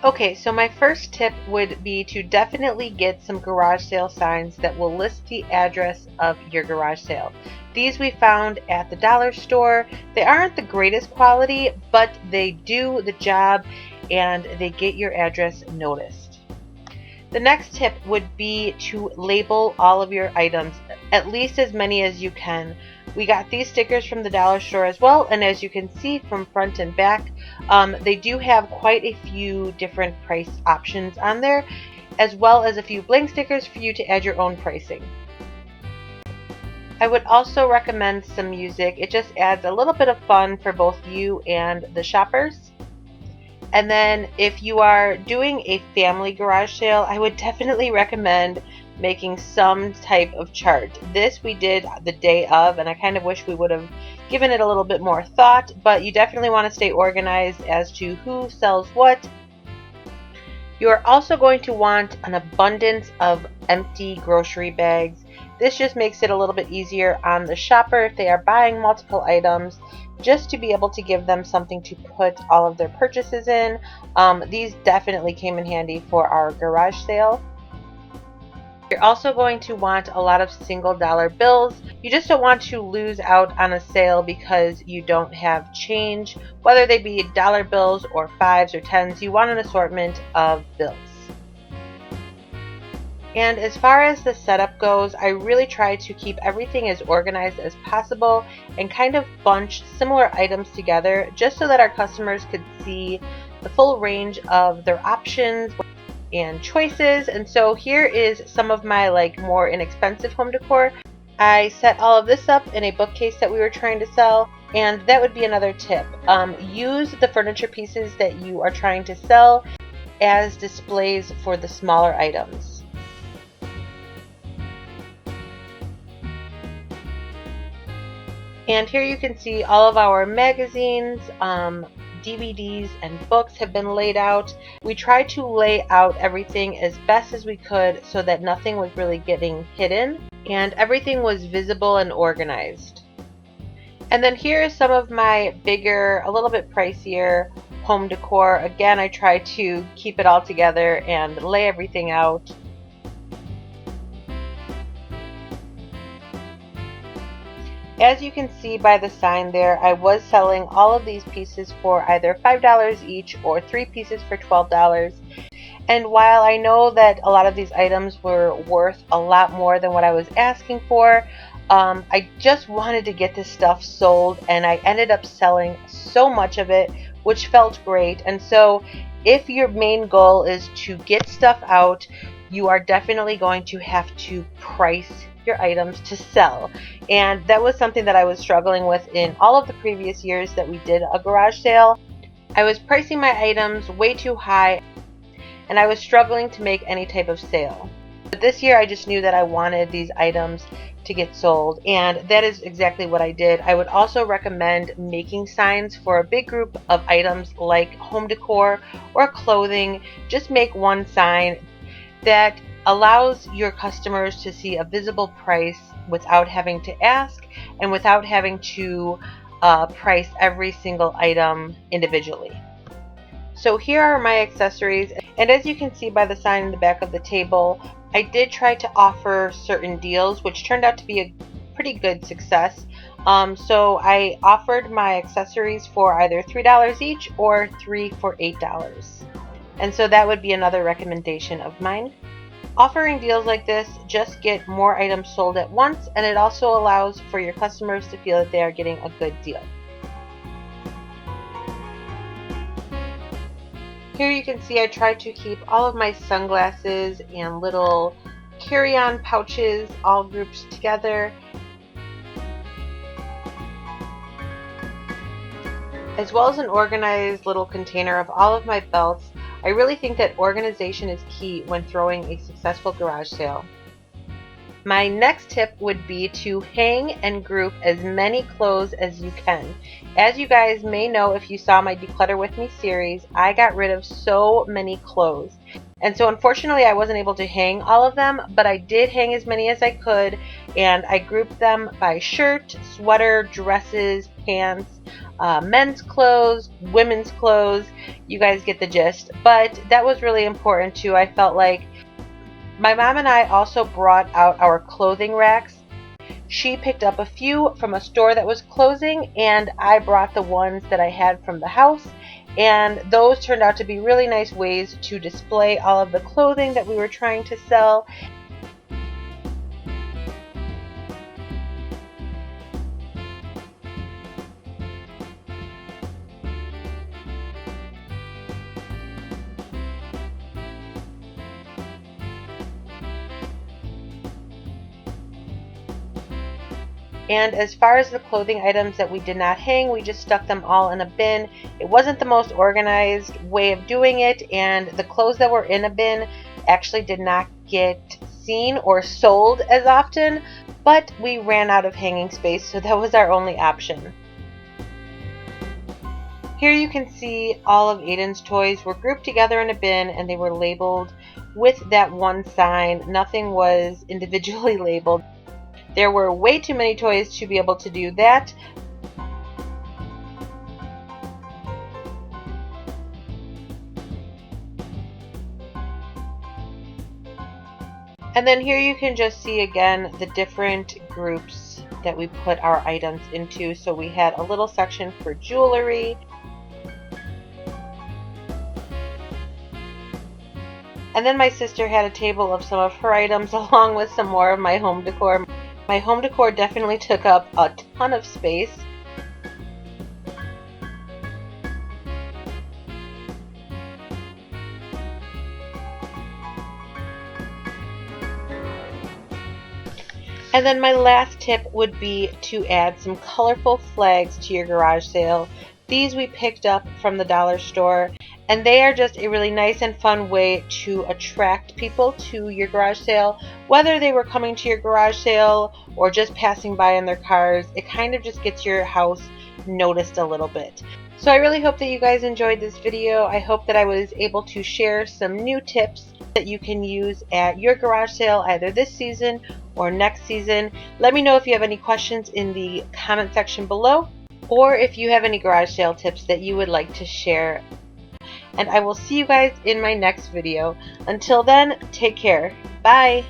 Okay, so my first tip would be to definitely get some garage sale signs that will list the address of your garage sale. These we found at the dollar store. They aren't the greatest quality, but they do the job and they get your address noticed. The next tip would be to label all of your items, at least as many as you can. We got these stickers from the dollar store as well, and as you can see from front and back, they do have quite a few different price options on there, as well as a few blank stickers for you to add your own pricing. I would also recommend some music. It just adds a little bit of fun for both you and the shoppers. And then if you are doing a family garage sale, I would definitely recommend making some type of chart. This we did the day of, and I kind of wish we would have given it a little bit more thought, but you definitely want to stay organized as to who sells what. You are also going to want an abundance of empty grocery bags. This just makes it a little bit easier on the shopper if they are buying multiple items, just to be able to give them something to put all of their purchases in. These definitely came in handy for our garage sale. You're also going to want a lot of single dollar bills. You just don't want to lose out on a sale because you don't have change, whether they be dollar bills or fives or tens. You want an assortment of bills. And as far as the setup goes, I really try to keep everything as organized as possible and kind of bunch similar items together just so that our customers could see the full range of their options and choices. And so here is some of my more inexpensive home decor. I set all of this up in a bookcase that we were trying to sell, and that would be another tip. Use the furniture pieces that you are trying to sell as displays for the smaller items. And here you can see all of our magazines, DVDs, and books have been laid out. We tried to lay out everything as best as we could so that nothing was really getting hidden and everything was visible and organized. And then here is some of my bigger, a little bit pricier home decor. Again, I try to keep it all together and lay everything out. As you can see by the sign there, I was selling all of these pieces for either $5 each or 3 pieces for $12. And while I know that a lot of these items were worth a lot more than what I was asking for, I just wanted to get this stuff sold, and I ended up selling so much of it, which felt great. And so if your main goal is to get stuff out, you are definitely going to have to price your items to sell. And that was something that I was struggling with in all of the previous years that we did a garage sale. I was pricing my items way too high, and I was struggling to make any type of sale. But this year I just knew that I wanted these items to get sold, and that is exactly what I did. I would also recommend making signs for a big group of items like home decor or clothing. Just make one sign that allows your customers to see a visible price without having to ask and without having to price every single item individually. So here are my accessories, and as you can see by the sign in the back of the table, I did try to offer certain deals, which turned out to be a pretty good success. So I offered my accessories for either $3 each or 3 for $8. And so that would be another recommendation of mine. Offering deals like this just get more items sold at once, and it also allows for your customers to feel that they are getting a good deal. Here you can see I tried to keep all of my sunglasses and little carry-on pouches all grouped together, as well as an organized little container of all of my belts. I really think that organization is key when throwing a successful garage sale. My next tip would be to hang and group as many clothes as you can. As you guys may know, if you saw my Declutter With Me series, I got rid of so many clothes. And so unfortunately I wasn't able to hang all of them, but I did hang as many as I could, and I grouped them by shirt, sweater, dresses, pants, men's clothes, women's clothes. You guys get the gist. But that was really important too. I felt like my mom and I also brought out our clothing racks. She picked up a few from a store that was closing, and I brought the ones that I had from the house. And those turned out to be really nice ways to display all of the clothing that we were trying to sell. And as far as the clothing items that we did not hang, we just stuck them all in a bin. It wasn't the most organized way of doing it, and the clothes that were in a bin actually did not get seen or sold as often, but we ran out of hanging space, so that was our only option. Here you can see all of Aiden's toys were grouped together in a bin, and they were labeled with that one sign. Nothing was individually labeled. There were way too many toys to be able to do that. And then here you can just see again the different groups that we put our items into. So we had a little section for jewelry. And then my sister had a table of some of her items along with some more of my home decor. My home decor definitely took up a ton of space. And then my last tip would be to add some colorful flags to your garage sale. These we picked up from the dollar store, and they are just a really nice and fun way to attract people to your garage sale. Whether they were coming to your garage sale or just passing by in their cars, it kind of just gets your house noticed a little bit. So I really hope that you guys enjoyed this video. I hope that I was able to share some new tips that you can use at your garage sale either this season or next season. Let me know if you have any questions in the comment section below, or if you have any garage sale tips that you would like to share. And I will see you guys in my next video. Until then, take care. Bye!